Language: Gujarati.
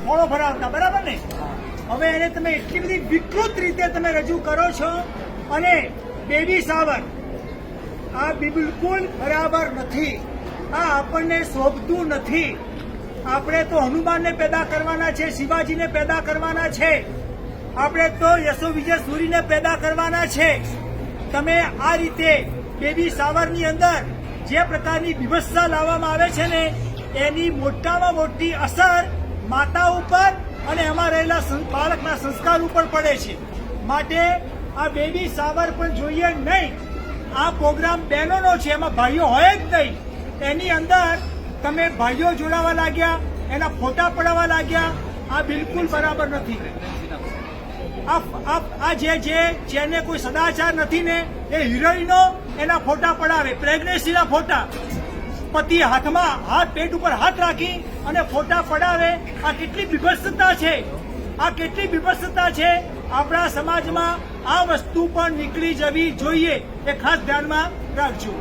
ખોળો ભરાવતા, બરાબર ને? હવે એને તમે એટલી બધી વિકૃત રીતે તમે રજૂ કરો છો, અને બેબી શાવર આ બિલકુલ બરાબર નથી. આ આપણને શોભતું નથી. આપણે તો હનુમાનને પેદા કરવાના છે, શિવાજીને પેદા કરવાના છે, આપણે તો યશો વિજય સૂરીને પેદા કરવાના છે. તમે આ રીતે બેબી શાવરની અંદર જે પ્રકારની વિવસ્થા લાવવામાં આવે છે ને, એની મોટામાં મોટી અસર માતા ઉપર અને એમાં રહેલા બાળકના સંસ્કાર ઉપર પડે છે. માટે આ બેબી શાવર પણ જોઈએ નહીં. આ પ્રોગ્રામ બહેનોનો છે, એમાં ભાઈઓ હોય જ નહીં. એની અંદર તમે ભાઈઓ જોડાવા લાગ્યા, એના ફોટા પડાવવા લાગ્યા. આ બિલકુલ બરાબર નથી. આ જેને કોઈ સદાચાર નથી ને, એ હિરોઈનો એના ફોટા પડાવે, પ્રેગ્નન્સીના ફોટા, પતિ હાથમાં પેટ ઉપર હાથ રાખી અને ફોટા પડાવે. આ કેટલી વિભત્સતા છે! આ કેટલી વિભત્સતા છે! આપણા સમાજમાં આ વસ્તુ પણ નીકળી જવી જોઈએ. એ ખાસ ધ્યાનમાં રાખજો.